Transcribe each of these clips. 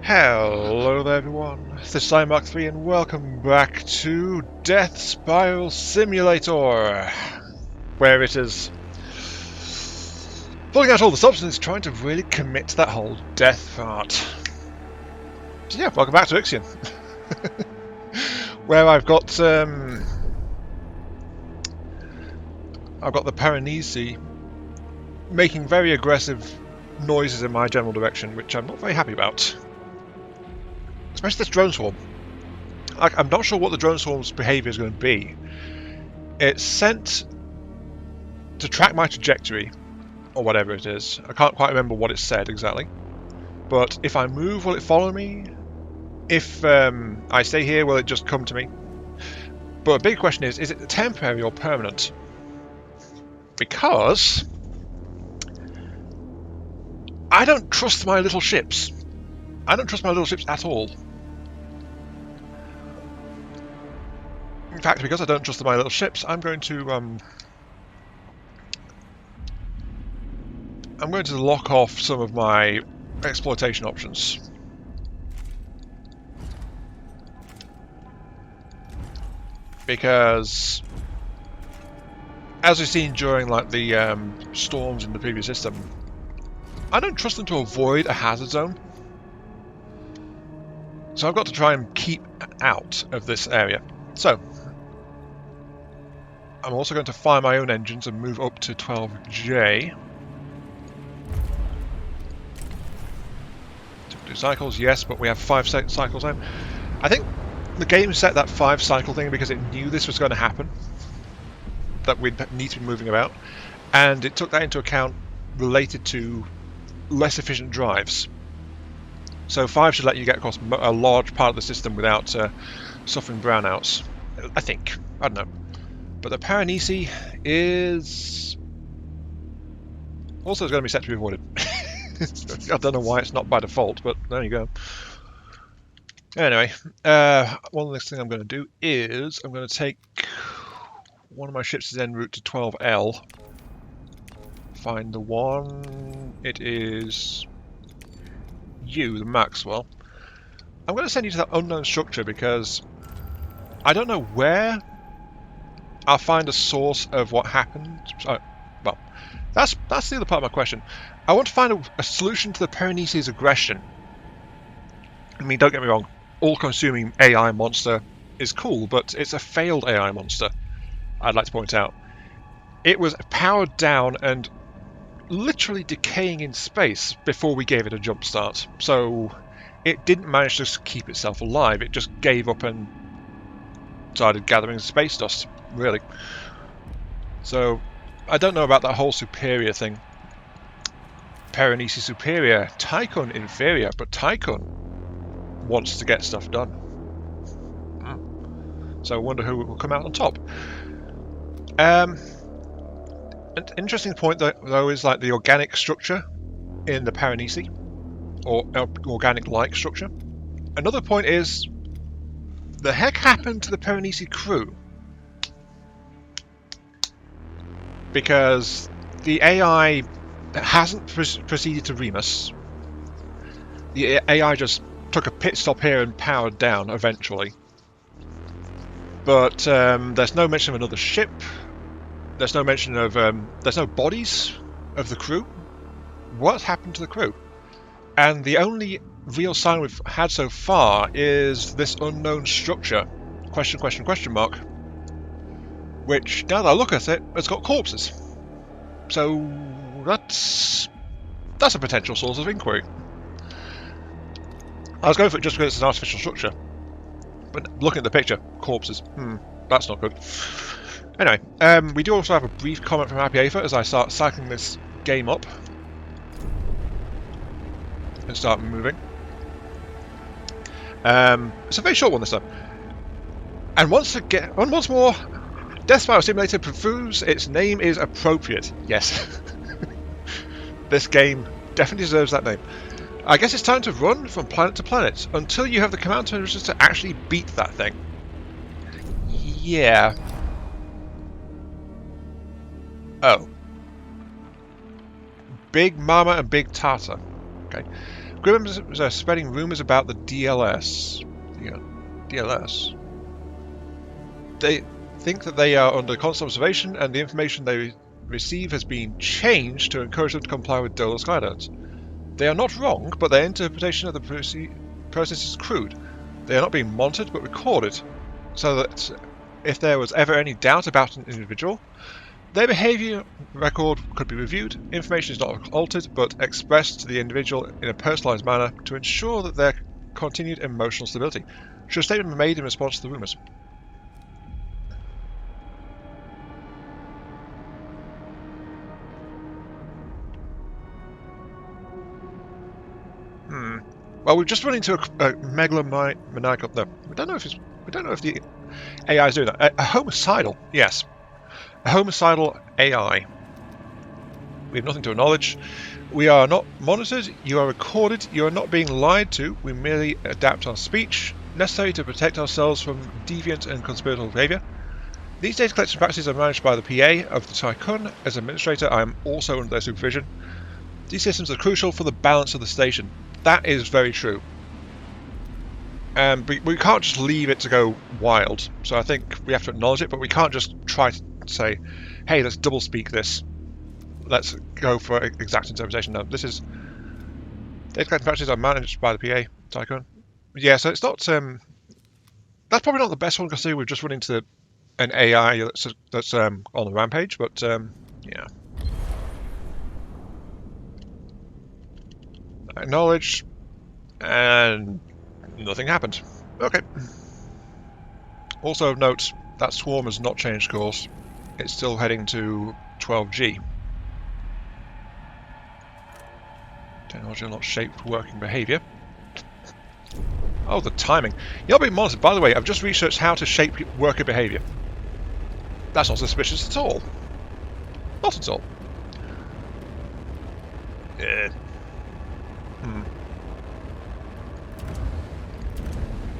Hello there everyone, this is Mark 3 and welcome back to Death Spiral Simulator, where it is pulling out all the stops and it's trying to really commit to that whole death part. So yeah, welcome back to Ixion, where I've got the Paranisi making very aggressive noises in my general direction, which I'm not very happy about. Especially this drone swarm. I'm not sure what the drone swarm's behaviour is going to be. It's sent to track my trajectory, or whatever it is. I can't quite remember what it said exactly. But if I move, will it follow me? If I stay here, will it just come to me? But a big question is it temporary or permanent? Because I don't trust my little ships. I don't trust my little ships at all. In fact, because I don't trust my little ships, I'm going to lock off some of my exploitation options. Because, as we've seen during like the storms in the previous system, I don't trust them to avoid a hazard zone. So I've got to try and keep out of this area. So I'm also going to fire my own engines and move up to 12J. 2 cycles, yes, but we have 5 cycles now. I think the game set that 5 cycle thing because it knew this was going to happen, that we'd need to be moving about, and it took that into account related to less efficient drives. So 5 should let you get across a large part of the system without suffering brownouts, I think. I don't know. But the Paranisi is also going to be set to be avoided. I don't know why it's not by default, but there you go. Anyway, one of the next thing I'm going to do is I'm going to take one of my ships' en route to 12L. Find the one. It is you, the Maxwell. I'm going to send you to that unknown structure because I don't know where I'll find a source of what happened. Well, that's the other part of my question. I want to find a solution to the Paranisi's aggression. I mean, don't get me wrong, all-consuming AI monster is cool, but it's a failed AI monster, I'd like to point out. It was powered down and literally decaying in space before we gave it a jump start. So it didn't manage to keep itself alive, it just gave up and started gathering space dust, really. So I don't know about that whole superior thing. Paranisi superior, Tycoon inferior, but Tycoon wants to get stuff done. So I wonder who will come out on top. An interesting point though is like the organic structure in the Paranisi, or organic-like structure. Another point is, the heck happened to the Paranisi crew? Because the AI hasn't proceeded to Remus. The AI just took a pit stop here and powered down eventually. But there's no mention of another ship. There's no mention of there's no bodies of the crew. What happened to the crew? And the only real sign we've had so far is this unknown structure, question mark, which, now that I look at it, has got corpses. So that's a potential source of inquiry. I was going for it just because it's an artificial structure, but looking at the picture, corpses, that's not good. Anyway, we do also have a brief comment from Happy Aether as I start cycling this game up and start moving. It's a very short one this time. And once more, Death Spiral Simulator proves its name is appropriate. Yes. This game definitely deserves that name. I guess it's time to run from planet to planet until you have the command terminals to actually beat that thing. Yeah. Oh. Big Mama and Big Tata. Okay. Group members are spreading rumours about the DLS. DLS. They think that they are under constant observation and the information they receive has been changed to encourage them to comply with Dole's guidelines. They are not wrong, but their interpretation of the process is crude. They are not being monitored but recorded, so that if there was ever any doubt about an individual, their behaviour record could be reviewed, information is not altered but expressed to the individual in a personalised manner to ensure that their continued emotional stability. Should a statement be made in response to the rumours? Well, we've just run into a megalomaniacal. No, we don't know if the AI is doing that. A homicidal, yes, a homicidal AI. We have nothing to acknowledge. We are not monitored. You are recorded. You are not being lied to. We merely adapt our speech necessary to protect ourselves from deviant and conspiratorial behaviour. These data collection practices are managed by the PA of the Tycoon. As administrator, I am also under their supervision. These systems are crucial for the balance of the station. That is very true. But we can't just leave it to go wild. So I think we have to acknowledge it, but we can't just try to say, hey, let's double speak this. Let's go for exact interpretation. No, this is... Data collection practices are managed by the PA, Tycoon. Yeah, so it's not... that's probably not the best one, considering we've just run into an AI that's on the rampage, but yeah. Acknowledge, and nothing happened. Okay. Also of note, that swarm has not changed course. It's still heading to 12G. Technology will not shape working behaviour. Oh, the timing. You're being monitored. By the way, I've just researched how to shape worker behaviour. That's not suspicious at all. Not at all. Yeah.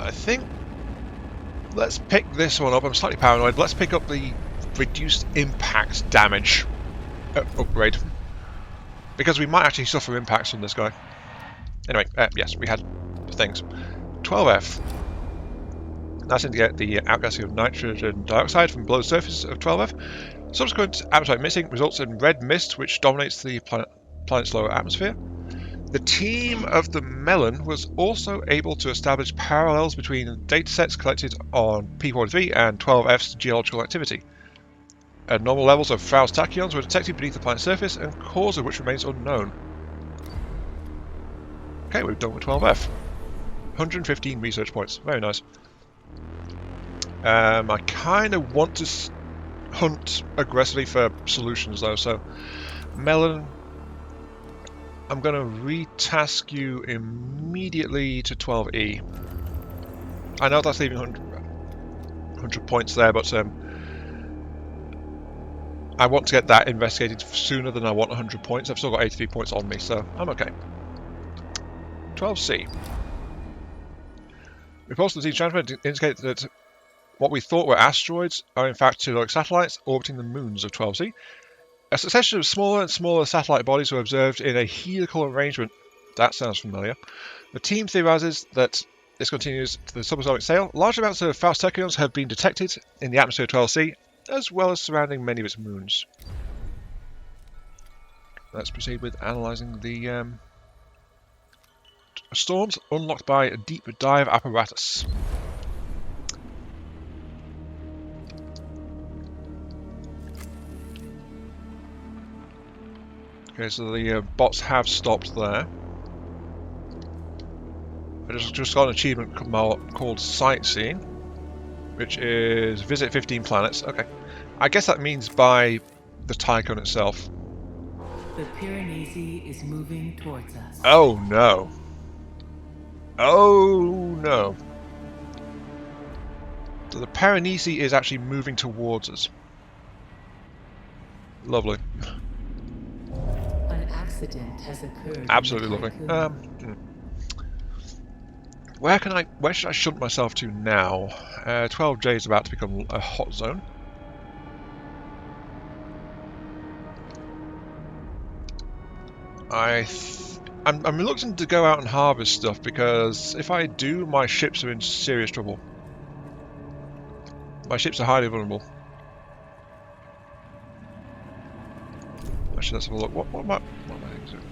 I think let's pick this one up. I'm slightly paranoid. Let's pick up the reduced impact damage upgrade, because we might actually suffer impacts from this guy. Anyway, yes, we had things. 12F. That's to get the outgassing of nitrogen dioxide from below the surface of 12F. Subsequent atmospheric misting results in red mist, which dominates the planet's lower atmosphere. The team of the Melon was also able to establish parallels between datasets collected on P43 and 12F's geological activity. Abnormal levels of Faust tachyons were detected beneath the planet's surface, and cause of which remains unknown. Okay, we're done with 12F. 115 research points. Very nice. I kind of want to hunt aggressively for solutions, though, so Melon... I'm going to retask you immediately to 12E. I know that's leaving 100 points there, but I want to get that investigated sooner than I want 100 points. I've still got 83 points on me, so I'm okay. 12C. Reports of the transfer indicate that what we thought were asteroids are in fact two satellites orbiting the moons of 12C. A succession of smaller and smaller satellite bodies were observed in a helical arrangement. That sounds familiar. The team theorizes that this continues to the subatomic scale. Large amounts of Faust tachyons have been detected in the atmosphere of 12C, as well as surrounding many of its moons. Let's proceed with analysing the storms unlocked by a deep dive apparatus. Okay, so the bots have stopped there. I just got an achievement called Sightseeing, which is visit 15 planets. Okay, I guess that means by the Tycoon itself. The Paranisi is moving towards us. Oh no! Oh no! So the Paranisi is actually moving towards us. Lovely. Accident has occurred. Absolutely lovely. Where should I shunt myself to now? 12J is about to become a hot zone. I I'm reluctant to go out and harvest stuff because if I do, my ships are in serious trouble. My ships are highly vulnerable. Actually, let's have a look. What am I doing?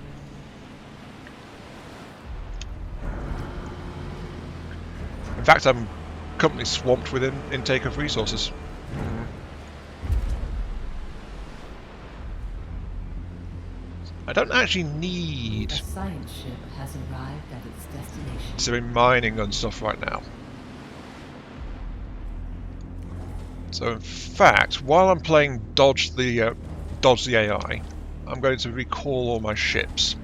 In fact, I'm currently swamped with intake of resources. I don't actually need A science ship has arrived at its destination. to be mining and stuff right now. So in fact, while I'm playing dodge the AI, I'm going to recall all my ships.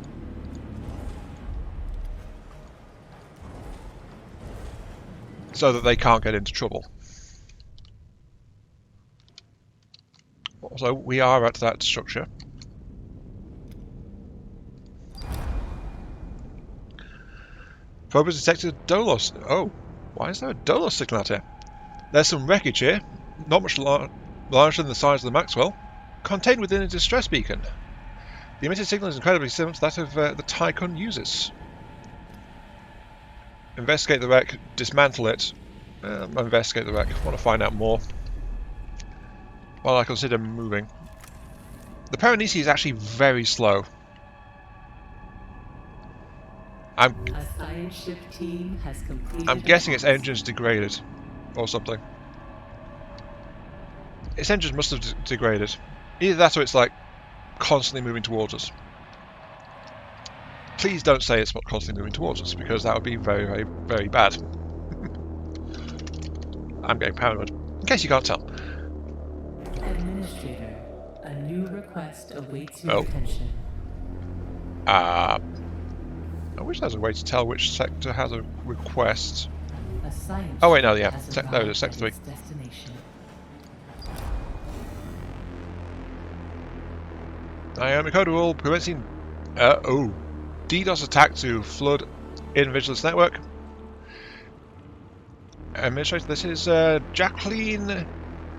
So that they can't get into trouble. Also, we are at that structure. Probers detected Dolos. Oh, why is there a Dolos signal out here? There's some wreckage here, not much larger than the size of the Maxwell, contained within a distress beacon. The emitted signal is incredibly similar to that of the Tycoon uses. Investigate the wreck, dismantle it. Investigate the wreck. I want to find out more. While I consider moving. The Paranisi is actually very slow. A science ship team has completed. I'm guessing its engine's degraded, or something. Its engines must have degraded. Either that, or it's like constantly moving towards us. Please don't say it's not constantly moving towards us, because that would be very, very, very bad. I'm getting paranoid. In case you can't tell. Administrator, a new request awaits your attention. I wish there was a way to tell which sector has a request. A science Oh wait, no, yeah. there it is, Sector 3. I am a code rule preventing DDoS attack to flood in Vigilance Network. Administrator, this is Jacqueline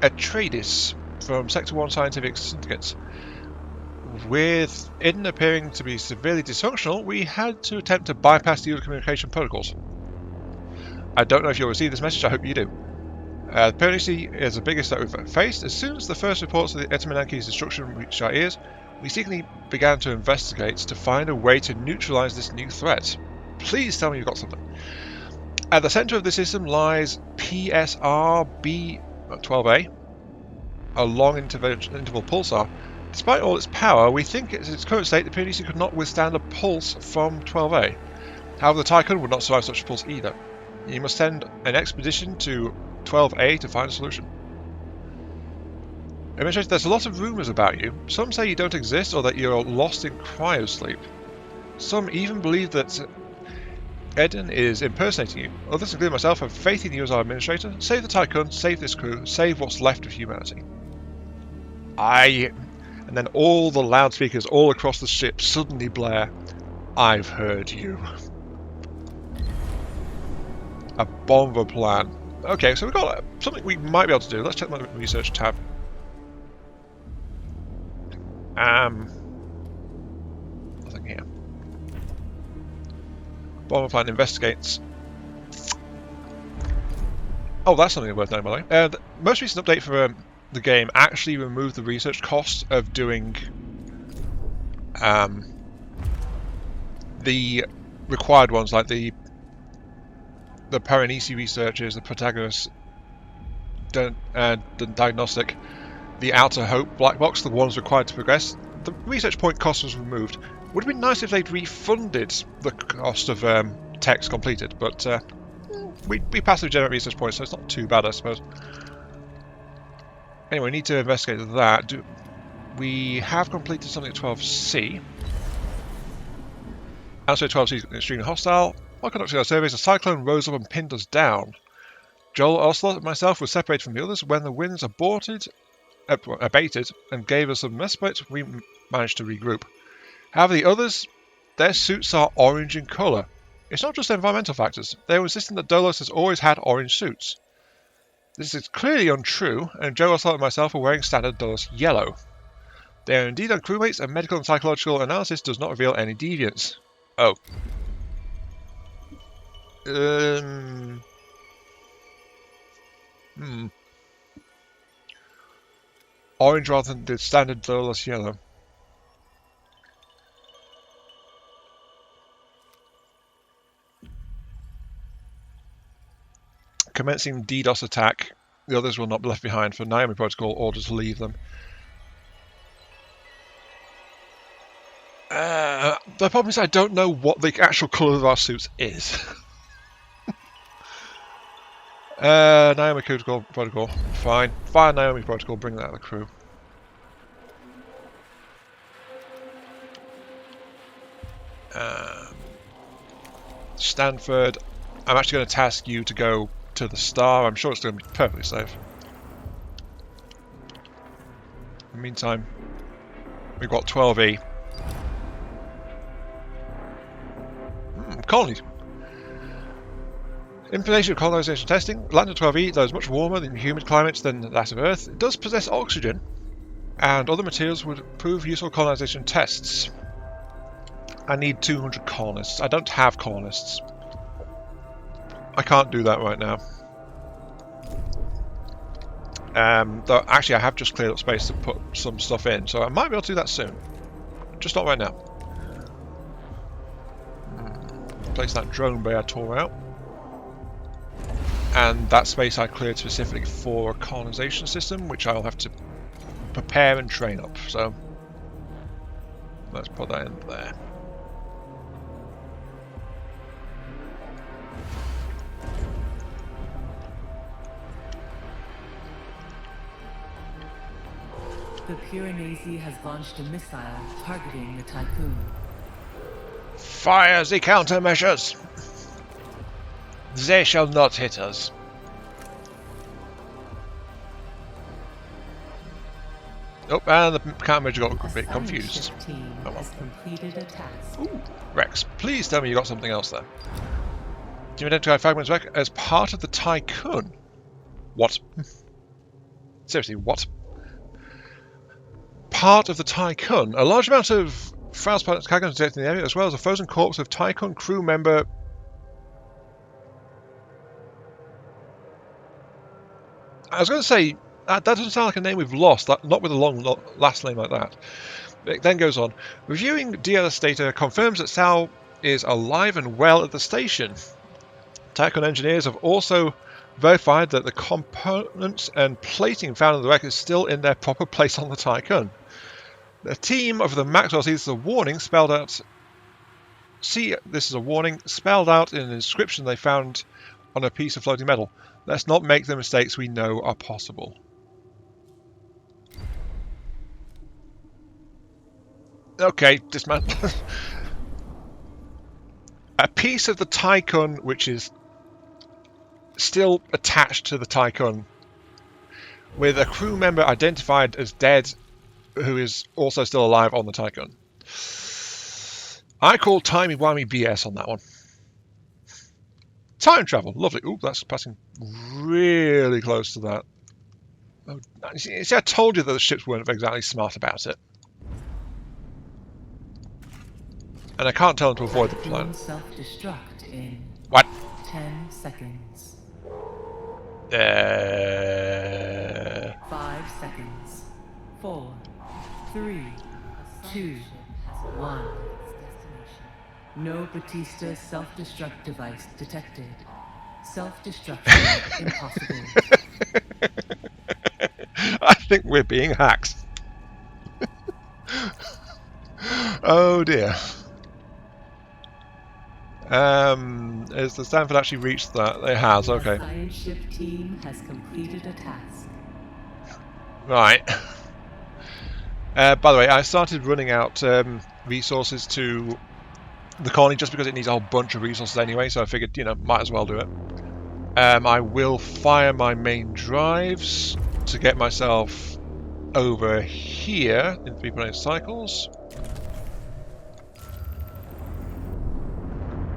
Atreides from Sector 1 Scientific Syndicates. With Eden appearing to be severely dysfunctional, we had to attempt to bypass the usual communication protocols. I don't know if you'll receive this message, I hope you do. Paranisi is the biggest that we've faced. As soon as the first reports of the Etamananki's destruction reached our ears, we secretly began to investigate to find a way to neutralize this new threat. Please tell me you've got something. At the center of the system lies PSR B12A, a long interval pulsar. Despite all its power, we think at its current state the Paranisi could not withstand a pulse from 12A. However, the Tycoon would not survive such a pulse either. You must send an expedition to 12A to find a solution. Administrator, there's a lot of rumours about you. Some say you don't exist or that you're lost in cryosleep. Some even believe that Eden is impersonating you. Others, including myself, have faith in you as our administrator. Save the Tycoon, save this crew, save what's left of humanity. And then all the loudspeakers all across the ship suddenly blare, I've heard you. A bomb of a plan. Okay, so we've got something we might be able to do. Let's check my research tab. Nothing here. Bomb of plan investigates. Oh, that's something worth knowing, by the way. The most recent update for the game actually removed the research cost of doing the required ones, like the Paranisi researches, the protagonist the diagnostic, the outer hope black box, the ones required to progress. The research point cost was removed. Would have been nice if they'd refunded the cost of text completed, but we passively generate research points, so it's not too bad, I suppose. Anyway, we need to investigate that. We have completed something at 12C. Answer 12C is extremely hostile. While conducting our surveys, a cyclone rose up and pinned us down. Joel, Ocelot, and myself were separated from the others. When the winds abated and gave us some respite, we managed to regroup. However, the others, their suits are orange in colour. It's not just environmental factors. They were insisting that Dolos has always had orange suits. This is clearly untrue, and Joe, Ocelot, and myself are wearing standard Dolos yellow. They are indeed our crewmates, and medical and psychological analysis does not reveal any deviance. Oh. Orange rather than the standard colorless yellow. Commencing DDoS attack. The others will not be left behind for Naomi Protocol order to leave them. The problem is I don't know what the actual colour of our suits is. Naomi Protocol. Fine. Fire Naomi Protocol, bring that to the crew. Stanford, I'm actually going to task you to go to the star. I'm sure it's going to be perfectly safe. In the meantime, we've got 12E. Colonies. Implementation of colonization testing. Land of 12E, though is much warmer than humid climates than that of Earth, it does possess oxygen, and other materials would prove useful colonization tests. I need 200 colonists. I don't have colonists. I can't do that right now. Though actually I have just cleared up space to put some stuff in, so I might be able to do that soon. Just not right now. Place that drone bay I tore out. And that space I cleared specifically for a colonization system, which I'll have to prepare and train up. So let's put that in there. The Paranisi has launched a missile targeting the Tycoon. Fire the countermeasures! They shall not hit us. Oh, and the countermeasure got a bit confused. Team has completed a task. Ooh, Rex, please tell me you got something else there. Do you identify fragments as part of the Tycoon? What? Seriously, what? Part of the Tycoon? A large amount of frail Tycoon detected in the area, as well as a frozen corpse of Tycoon crew member. I was going to say, that doesn't sound like a name we've lost, not with a long last name like that. It then goes on. Reviewing DLS data confirms that Sal is alive and well at the station. Tycoon engineers have also verified that the components and plating found in the wreck is still in their proper place on the Tycoon. The team of the Maxwell sees a warning spelled out. See, this is a warning spelled out in an inscription they found on a piece of floating metal. Let's not make the mistakes we know are possible. Okay, dismantle. A piece of the Tycoon which is still attached to the Tycoon, with a crew member identified as dead who is also still alive on the Tycoon. I call timey-wimey BS on that one. Time travel, lovely. Ooh, that's passing really close to that. Oh, see, I told you that the ships weren't exactly smart about it. And I can't tell them to avoid the planet. Self-destruct in What? 10 seconds. 5 seconds. 4, 3, 2, 1. No Batista self-destruct device detected. Self-destruction impossible. I think we're being hacked. Oh dear. Has the Stanford actually reached that? It has, okay. The science ship team has completed a task. Right. By the way, I started running out resources to the colony just because it needs a whole bunch of resources anyway, so I figured, you know, might as well do it. I will fire my main drives to get myself over here in 3.8 cycles.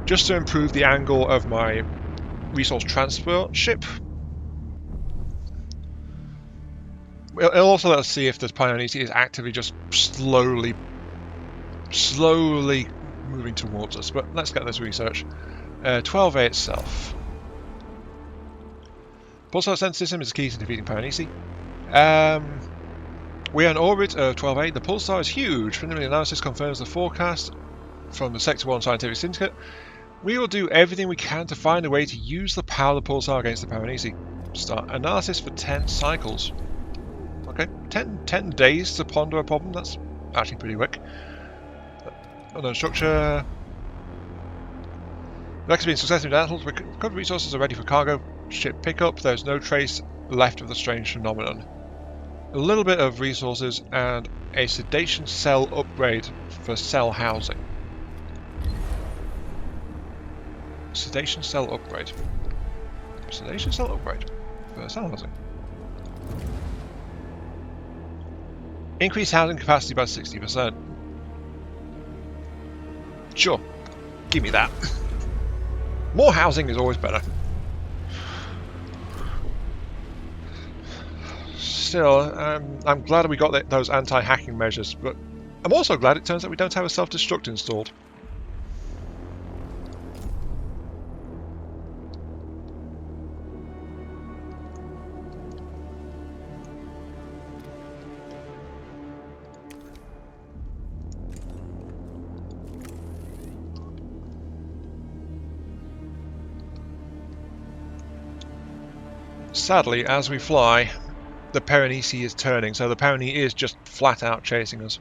Just to improve the angle of my resource transport ship. It'll also let us see if the Paranisi is actively just slowly moving towards us. But let's get this research. 12A itself. Pulsar sensor system is key to defeating Paranisi. We are in orbit of 12A. The pulsar is huge. Preliminary analysis confirms the forecast from the Sector 1 Scientific Syndicate. We will do everything we can to find a way to use the power of the pulsar against the Paranisi. Start analysis for 10 cycles. Okay, 10 days to ponder a problem. That's actually pretty quick. Unknown structure. Wreck has been successfully dismantled. Recovered resources are ready for cargo ship pickup. There's no trace left of the strange phenomenon. A little bit of resources and a sedation cell upgrade for cell housing. Sedation cell upgrade. Sedation cell upgrade for cell housing. Increase housing capacity by 60%. Sure, give me that. More housing is always better. Still, I'm glad we got those anti-hacking measures, but I'm also glad it turns out we don't have a self-destruct installed. Sadly, as we fly, the Paranisi is turning, so the Paranisi is just flat out chasing us.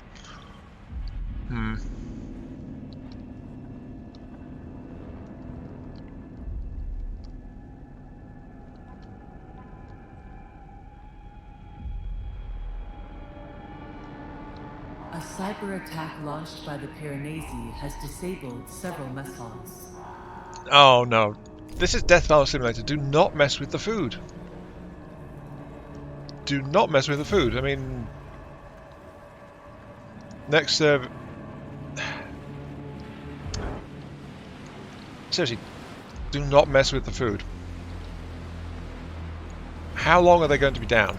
A cyber attack launched by the Paranisi has disabled several mess halls. Oh no. This is Death Valve Simulator. Do not mess with the food. Do not mess with the food. I mean... Next serve... Seriously, do not mess with the food. How long are they going to be down?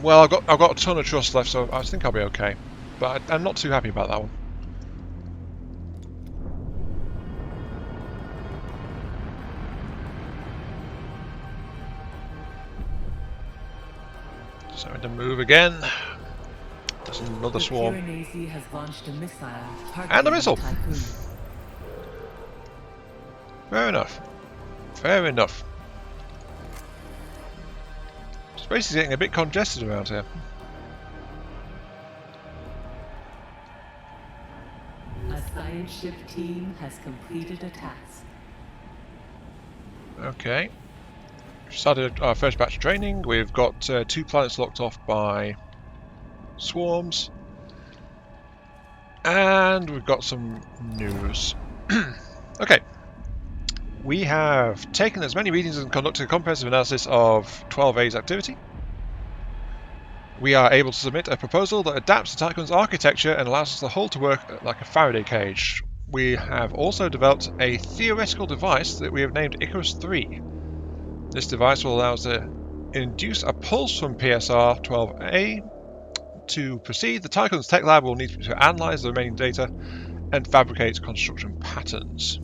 Well, I've got a ton of trust left, so I think I'll be okay. But I'm not too happy about that one. So to move again. There's another swarm. Paranisi has launched a missile And a targeting missile. the Tycoon. Fair enough. Fair enough. Space is getting a bit congested around here. A science ship team has completed a task. Okay. Started our first batch of training. We've got 2 planets locked off by swarms. And we've got some news. Okay. We have taken as many readings and conducted a comprehensive analysis of 12A's activity. We are able to submit a proposal that adapts the Tycoon's architecture and allows us the hull to work like a Faraday cage. We have also developed a theoretical device that we have named Icarus 3. This device will allow us to induce a pulse from PSR 12A. To proceed, the Tycoon's tech lab will need to analyze the remaining data and fabricate construction patterns.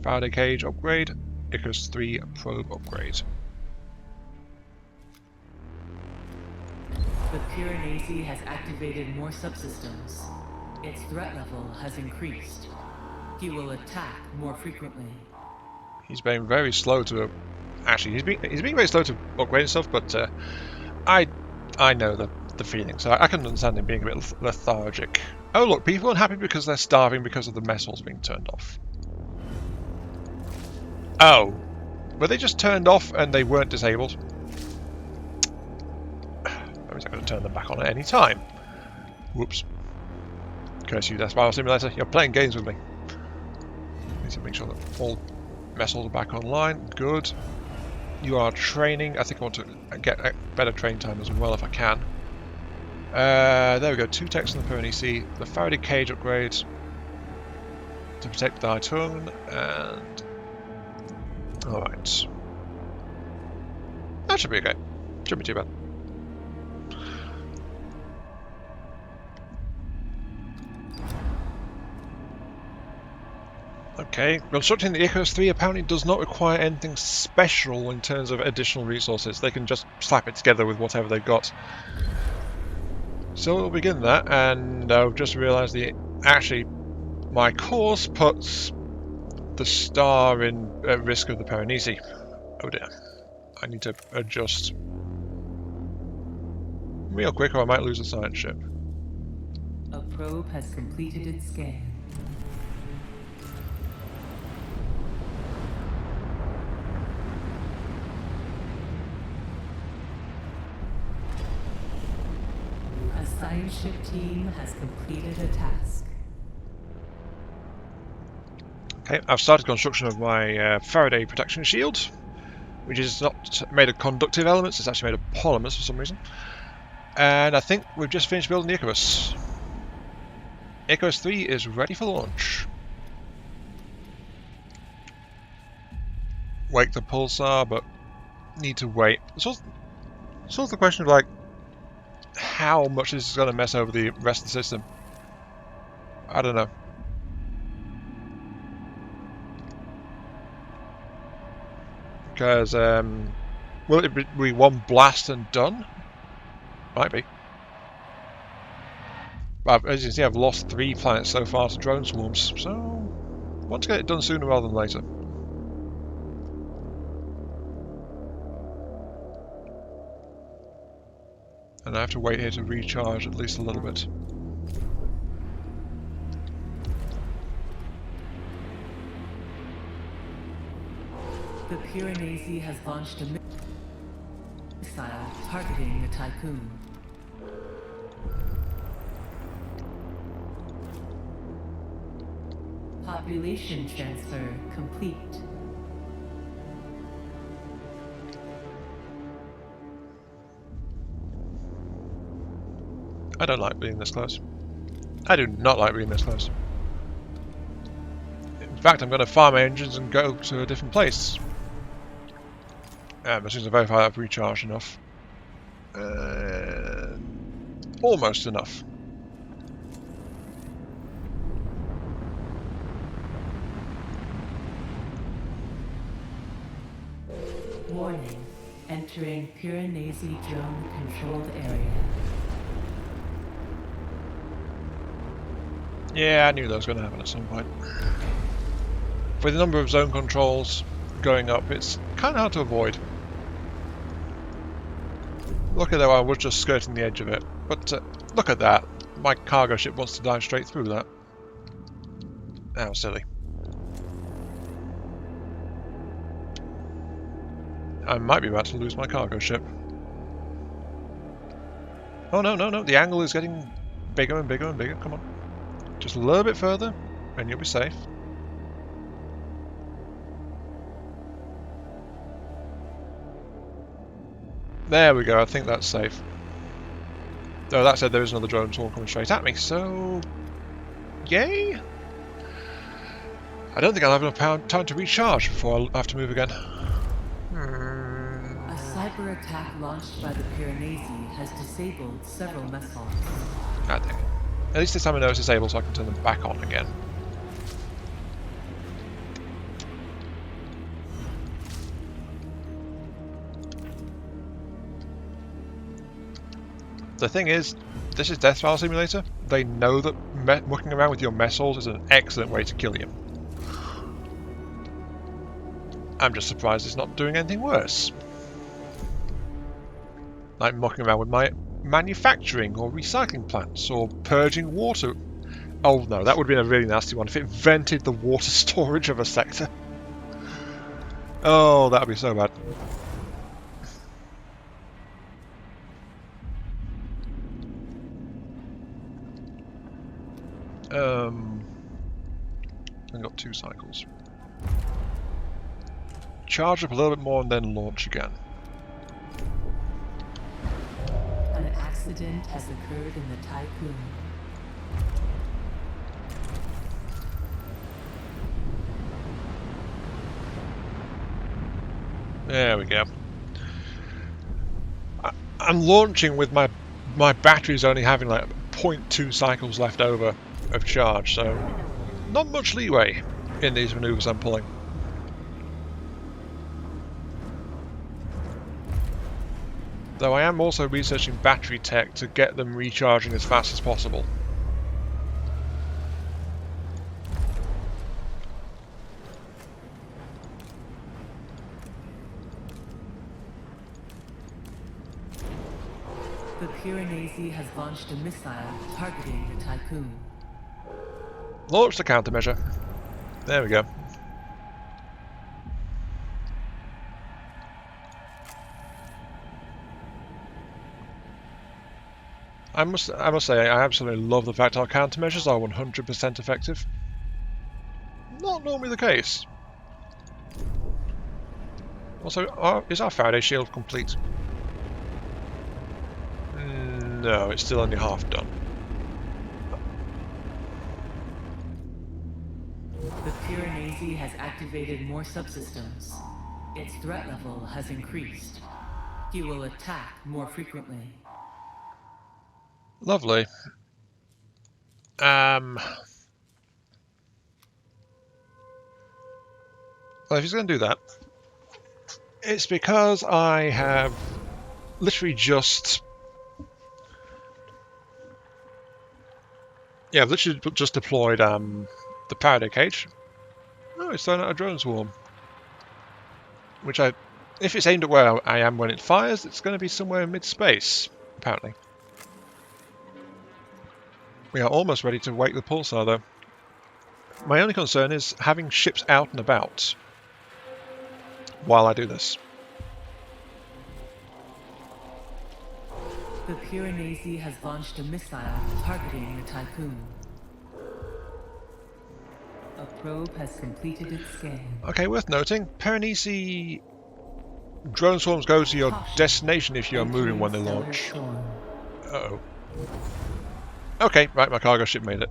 Faraday cage upgrade, Icarus 3 probe upgrade. The Paranisi has activated more subsystems. Its threat level has increased. He will attack more frequently. He's been very slow to... Actually, he's been very slow to upgrade stuff, but I know the feeling, so I can understand him being a bit lethargic. Oh look, people are unhappy because they're starving because of the mess halls being turned off. Oh, were they just turned off and they weren't disabled? That means I'm going to turn them back on at any time. Whoops. Curse you, Death Spiral Simulator. You're playing games with me. Need to make sure that all mess halls are back online. Good. You are training. I think I want to get a better train time as well if I can. There we go. 2 techs on the Paranisi. The Faraday cage upgrade to protect the Tycoon and... Alright. That should be okay. Shouldn't be too bad. Okay, constructing the Icarus 3 apparently does not require anything special in terms of additional resources. They can just slap it together with whatever they've got. So we'll begin that, and I've just realised actually my course puts the star at risk of the Paranisi. Oh dear. I need to adjust real quick or I might lose the science ship. A probe has completed its scan. A science ship team has completed a task. Okay, I've started construction of my Faraday protection shield, which is not made of conductive elements, it's actually made of polymers for some reason. And I think we've just finished building the Icarus. Icarus 3 is ready for launch. Wake the pulsar, but need to wait. It's also the question of like how much this is going to mess over the rest of the system. I don't know. Because will it be one blast and done? Might be. But as you can see, I've lost 3 planets so far to drone swarms, so I want to get it done sooner rather than later. And I have to wait here to recharge at least a little bit. The Paranisi has launched a missile targeting the Tycoon. Population transfer complete. I don't like being this close. I do not like being this close. In fact, I'm going to farm engines and go to a different place. As soon as I verify I've recharged enough. Almost enough. Warning. Entering Paranisi drone controlled area. Yeah, I knew that was going to happen at some point. With the number of zone controls going up, it's kind of hard to avoid. Look at that, I was just skirting the edge of it. But look at that. My cargo ship wants to dive straight through that. How silly. I might be about to lose my cargo ship. Oh no, no, no, the angle is getting bigger and bigger and bigger, come on. Just a little bit further, and you'll be safe. There we go, I think that's safe. Oh, that said, there is another drone swarm coming straight at me, so... Yay! I don't think I'll have enough time to recharge before I have to move again. A cyber attack launched by the Paranisi has disabled several mess halls. God dang it. At least this time I know it's disabled so I can turn them back on again. The thing is, this is Death File Simulator. They know that mucking around with your mess halls is an excellent way to kill you. I'm just surprised it's not doing anything worse. Like mucking around with my manufacturing or recycling plants or purging water. Oh no, that would have been a really nasty one if it vented the water storage of a sector. Oh, that would be so bad. I've got 2 cycles. Charge up a little bit more and then launch again. An accident has occurred in the Tycoon. There we go. I'm launching with my batteries only having like 0.2 cycles left over of charge, so not much leeway in these maneuvers I'm pulling. Though I am also researching battery tech to get them recharging as fast as possible. The Paranisi has launched a missile targeting the Tycoon. Launch the countermeasure. There we go. I must say, I absolutely love the fact our countermeasures are 100% effective. Not normally the case. Also, is our Faraday shield complete? No, it's still only half done. The Paranisi has activated more subsystems. Its threat level has increased. He will attack more frequently. Lovely. Well, if he's going to do that, it's because I have literally just... Yeah, I've literally just deployed the Faraday cage. Oh, it's throwing out a drone swarm. Which if it's aimed at where I am when it fires, it's going to be somewhere in mid-space, apparently. We are almost ready to wake the pulsar, though. My only concern is having ships out and about while I do this. The Paranisi has launched a missile targeting the Tycoon. A probe has completed its scan. Okay, worth noting, Paranisi drone swarms go to your destination if you're moving when they launch. Uh-oh. Okay, right, my cargo ship made it.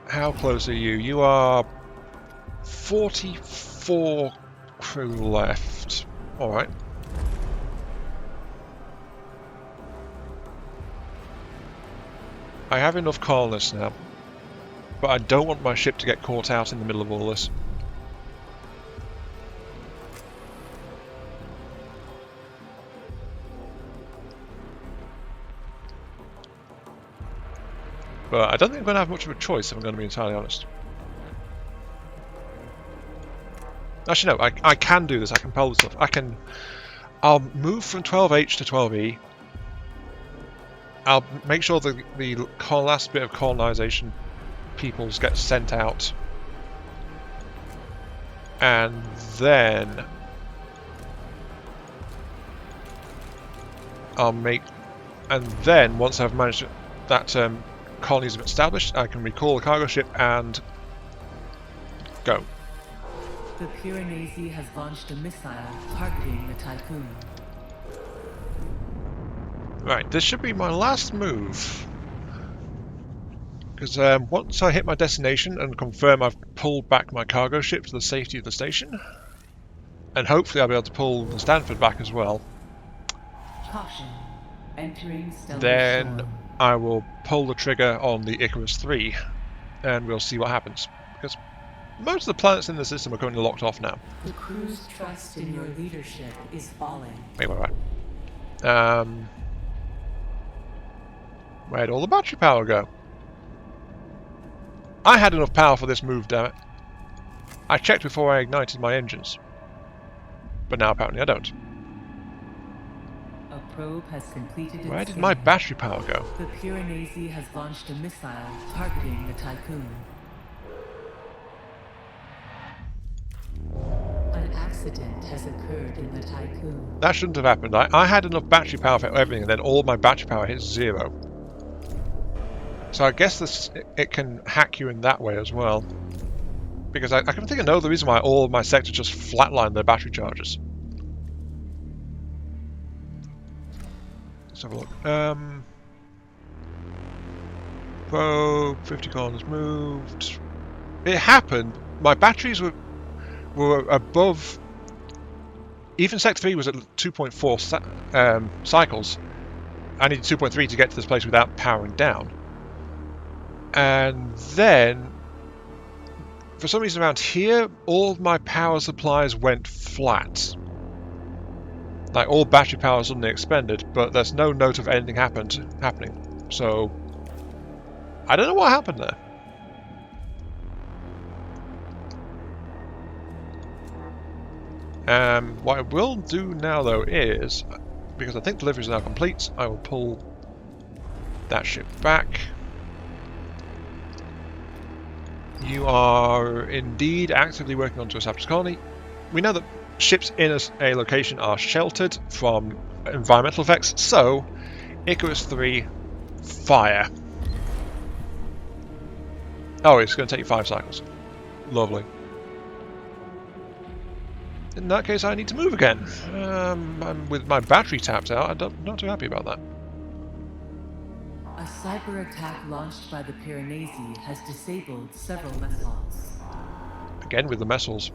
How close are you? You are 44 crew left. Alright. I have enough colonists now, but I don't want my ship to get caught out in the middle of all this. But I don't think I'm going to have much of a choice, if I'm going to be entirely honest. Actually, no, I can do this. I can pull this off. I'll move from 12H to 12E. I'll make sure the last bit of colonization peoples get sent out. And then once I've managed that colonies have established, I can recall the cargo ship and go. The Paranisi has launched a missile targeting the Tycoon. Right, this should be my last move. Because once I hit my destination and confirm I've pulled back my cargo ship to the safety of the station, and hopefully I'll be able to pull the Stanford back as well, Caution. Entering stellar then storm. I will pull the trigger on the Icarus 3 and we'll see what happens. Because most of the planets in the system are currently locked off now. The crew's trust in your leadership is falling. Wait, right. Where'd all the battery power go? I had enough power for this move, damn it. I checked before I ignited my engines. But now apparently I don't. A probe has completed its Where did scan. my battery power go? The Paranisi has launched a missile targeting the Tycoon. An accident has occurred in the Tycoon. That shouldn't have happened. I had enough battery power for everything, and then all my battery power hits 0. So I guess it can hack you in that way as well. Because I can think of no other reason why all of my sectors just flatline their battery charges. Let's have a look. Probe, 50 columns moved. It happened, my batteries were above. Even Sector 3 was at 2.4 cycles. I needed 2.3 to get to this place without powering down. And then, for some reason around here, all of my power supplies went flat. Like, all battery power suddenly expended, but there's no note of anything happening. So, I don't know what happened there. What I will do now, though, is, because I think delivery is now complete, I will pull that ship back. You are indeed actively working onto a established colony. We know that ships in a location are sheltered from environmental effects, so Icarus 3, fire. Oh, it's going to take you 5 cycles. Lovely. In that case, I need to move again. I'm with my battery tapped out. I'm not too happy about that. A cyber attack launched by the Paranisi has disabled several missiles. Again with the missiles.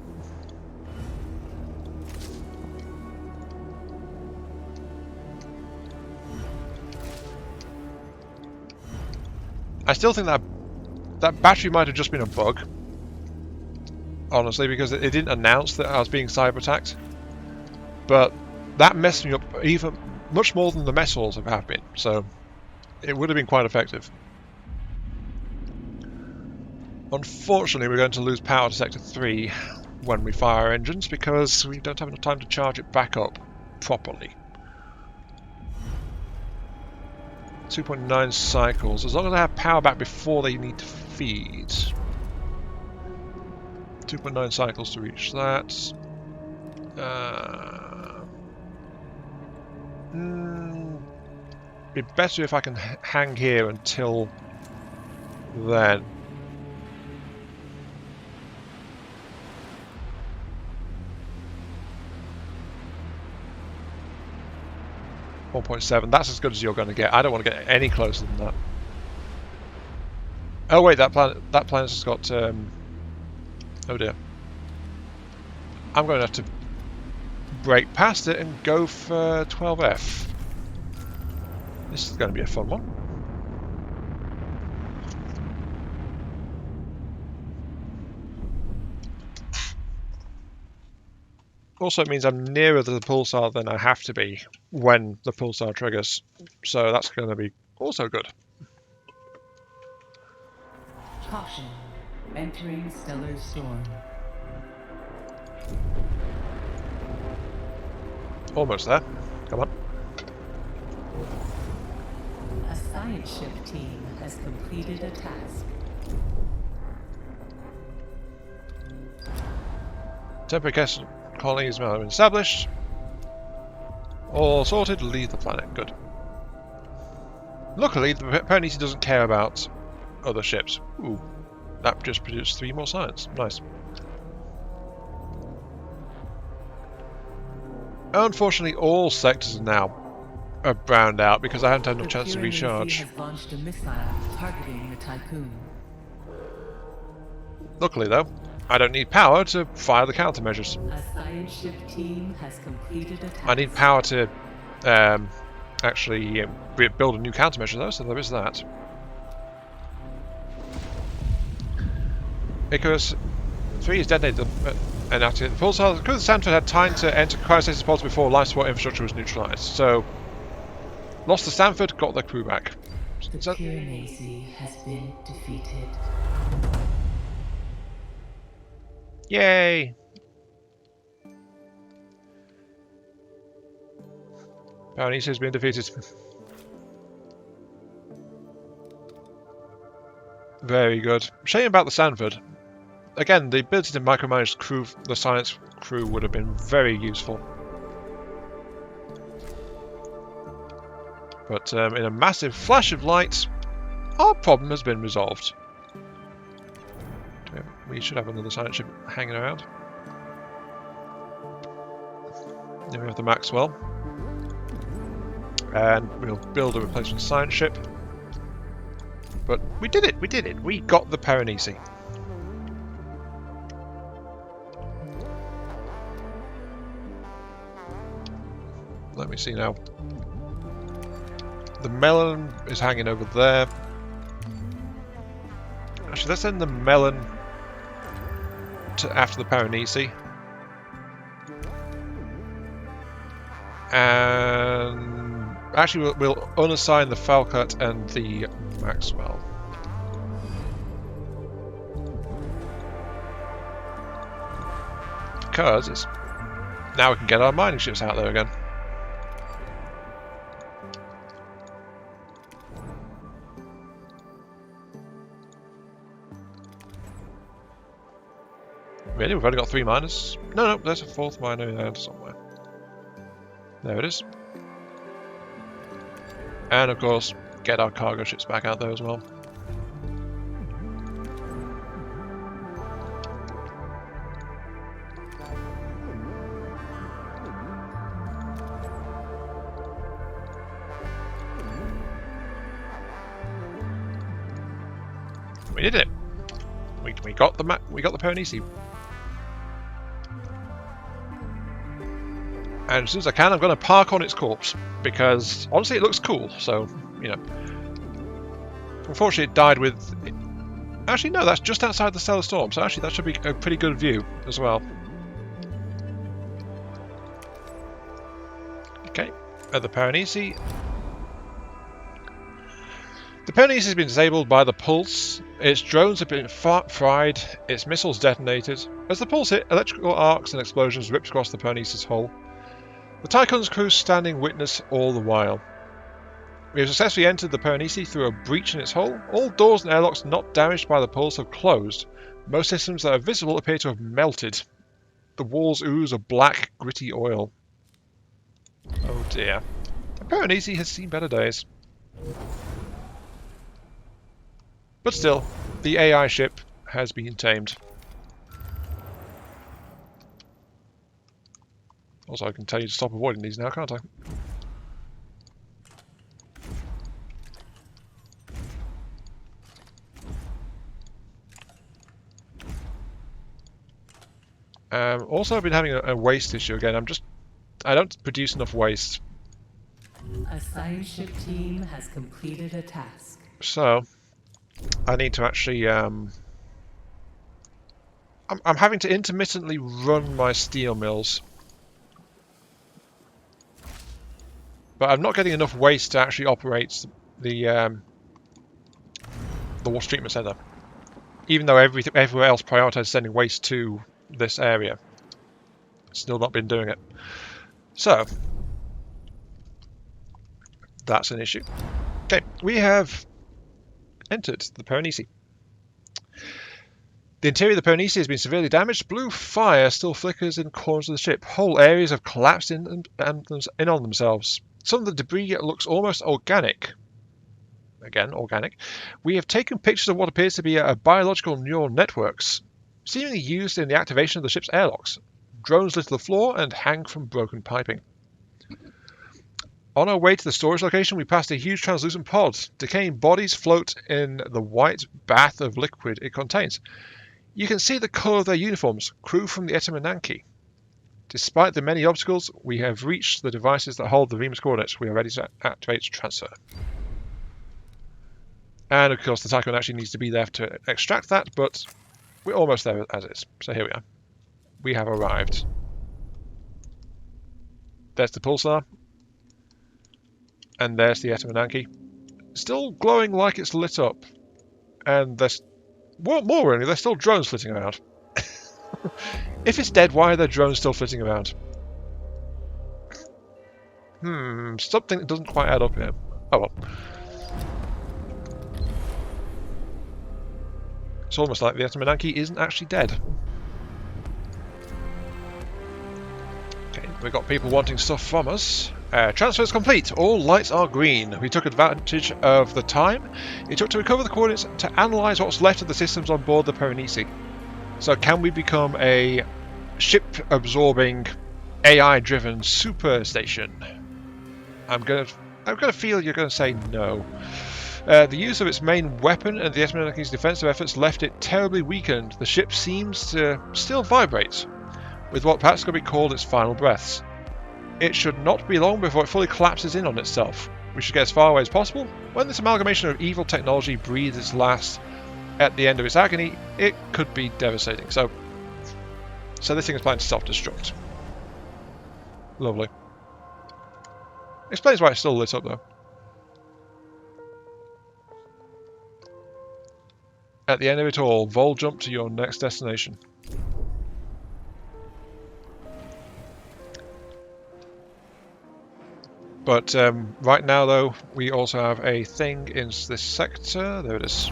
I still think that battery might have just been a bug. Honestly, because it didn't announce that I was being cyber attacked. But that messed me up even much more than the missiles have been. So it would have been quite effective. Unfortunately, we're going to lose power to Sector 3 when we fire our engines because we don't have enough time to charge it back up properly. 2.9 cycles. As long as I have power back before they need to feed. 2.9 cycles to reach that. Be better if I can hang here until then. .7. That's as good as you're going to get. I don't want to get any closer than that. Oh wait, that planet's got. Oh dear. I'm going to have to break past it and go for 12F. This is going to be a fun one. Also, it means I'm nearer to the pulsar than I have to be when the pulsar triggers. So that's going to be also good. Caution. Entering stellar storm. Almost there. Come on. A science ship team has completed a task. Temporary castle colonies have been established. All sorted. Leave the planet. Good. Luckily, the Paranisi doesn't care about other ships. Ooh. That just produced 3 more science. Nice. Unfortunately, all sectors are now browned out because I haven't had enough chance to recharge. Has launched a missile targeting the Tycoon. Luckily, though, I don't need power to fire the countermeasures. A science ship team has completed a task. I need power to actually build a new countermeasure, though, so there is that. Icarus 3 is detonated and activated the pulsar. The crew of the Sanford had time to enter cryostasis pods before life support infrastructure was neutralized. So, lost the Sanford, got their crew back. The Paranisi has been defeated. Yay! Paranisi has been defeated. Very good. Shame about the Sanford. Again, the ability to micromanage the science crew would have been very useful. But in a massive flash of light, our problem has been resolved. We should have another science ship hanging around. Then we have the Maxwell. And we'll build a replacement science ship. But we did it! We did it! We got the Paranisi. let me see now. The melon is hanging over there. Actually, let's send the melon to after the Paranisi. And actually, we'll unassign the Falcut and the Maxwell. Because it's now we can get our mining ships out there again. Really? We've only got 3 miners? No, there's a 4th miner in there somewhere. There it is. And of course, get our cargo ships back out there as well. We did it. We got the Paranisi. And as soon as I can, I'm going to park on its corpse, because honestly it looks cool, so, you know. Unfortunately it died with... Actually no, that's just outside the Stellar Storm, so actually that should be a pretty good view as well. Okay, at the Paranisi. The Paranisi has been disabled by the pulse, its drones have been fried, its missiles detonated. As the pulse hit, electrical arcs and explosions ripped across the Paranisi's hull. The Tycoon's crew standing witness all the while. We have successfully entered the Paranisi through a breach in its hull. All doors and airlocks not damaged by the pulse have closed. Most systems that are visible appear to have melted. The walls ooze a black, gritty oil. Oh dear. The Paranisi has seen better days. But still, the AI ship has been tamed. Also, I can tell you to stop avoiding these now, can't I? Also, I've been having a waste issue again. I don't produce enough waste. A science ship team has completed a task. So, I need to actually... I'm having to intermittently run my steel mills. But I'm not getting enough waste to actually operate the water treatment centre. Even though everywhere else prioritised sending waste to this area. Still not been doing it. So, that's an issue. Okay, we have entered the Paranisi. The interior of the Paranisi has been severely damaged. Blue fire still flickers in corners of the ship. Whole areas have collapsed in on themselves. Some of the debris looks almost organic. Again, organic. We have taken pictures of what appears to be a biological neural networks, seemingly used in the activation of the ship's airlocks. Drones litter the floor and hang from broken piping. On our way to the storage location, we passed a huge translucent pod. Decaying bodies float in the white bath of liquid it contains. You can see the colour of their uniforms, crew from the Etamananki. Despite the many obstacles, we have reached the devices that hold the Remus coordinates. We are ready to activate transfer. And of course the Tycoon actually needs to be there to extract that, but we're almost there as is. So here we are. We have arrived. There's the pulsar. And there's the Etamananki. Still glowing like it's lit up. And there's... Well, more really, there's still drones flitting around. If it's dead, why are there drones still flitting around? Something that doesn't quite add up here. Oh well. It's almost like the Etamananki isn't actually dead. Okay, we've got people wanting stuff from us. Transfer is complete. All lights are green. We took advantage of the time it took to recover the coordinates to analyse what's left of the systems on board the Paranisi. So can we become a ship-absorbing, AI-driven super station? I'm gonna feel you're gonna say no. The use of its main weapon and the Etamananki's defensive efforts left it terribly weakened. The ship seems to still vibrate, with what perhaps could be called its final breaths. It should not be long before it fully collapses in on itself. We should get as far away as possible. When this amalgamation of evil technology breathes its last at the end of its agony, it could be devastating. So this thing is planning to self-destruct. Lovely. Explains why it's still lit up though. At the end of it all, vol jump to your next destination. But right now, though, we also have a thing in this sector. There it is.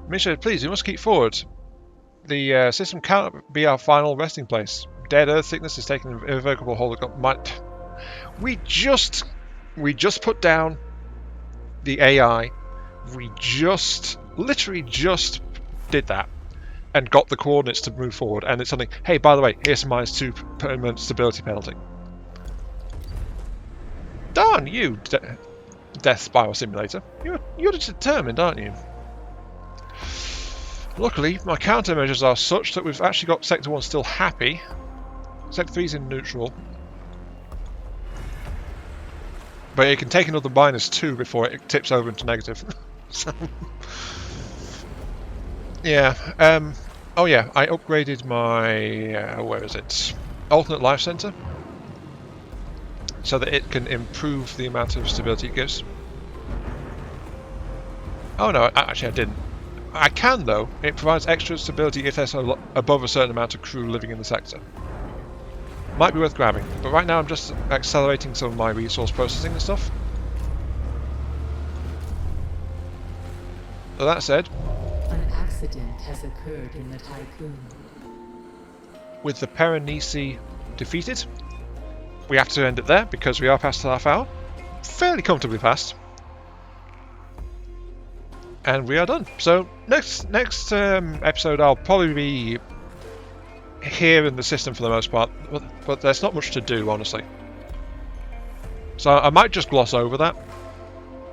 Misha, please, you must keep forward. The system cannot be our final resting place. Dead Earth sickness is taking an irrevocable hold of... We just put down the AI. We literally just did that and got the coordinates to move forward. And it's something, hey, by the way, here's some -2 permanent stability penalty. Darn you, Death Spiral Simulator. You're determined, aren't you? Luckily, my countermeasures are such that we've actually got Sector 1 still happy. Sector 3's in neutral. But it can take another -2 before it tips over into negative. So, yeah. Oh yeah, I upgraded my... where is it? Alternate Life Center. So that it can improve the amount of stability it gives. Oh no, actually I didn't. I can though. It provides extra stability if there's above a certain amount of crew living in the sector. Might be worth grabbing, but right now I'm just accelerating some of my resource processing and stuff. So that said, An accident has occurred in the Tycoon. with the Paranisi defeated, we have to end it there because we are past the half hour. Fairly comfortably past. And we are done. So next episode I'll probably be here in the system for the most part, but there's not much to do, honestly. So I might just gloss over that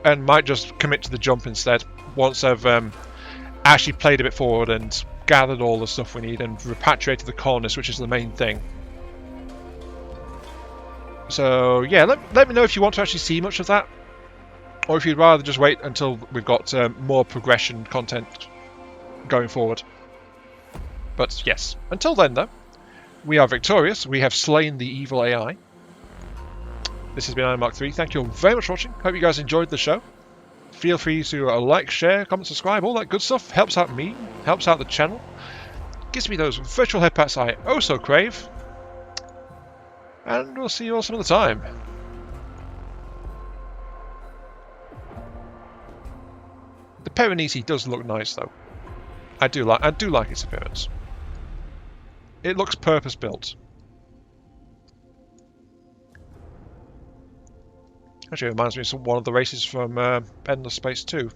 and might just commit to the jump instead once I've actually played a bit forward and gathered all the stuff we need and repatriated the colonists, which is the main thing. So yeah, let me know if you want to actually see much of that, or if you'd rather just wait until we've got more progression content going forward. But yes, until then though, we are victorious. We have slain the evil AI. This has been Iron Mark 3. Thank you all very much for watching. Hope you guys enjoyed the show. Feel free to like, share, comment, subscribe, all that good stuff. Helps out me, helps out the channel. Gives me those virtual head pats I oh so crave. And we'll see you all some other time. The Paranisi does look nice though. I do like its appearance. It looks purpose built. Actually, it reminds me of one of the races from Endless Space 2.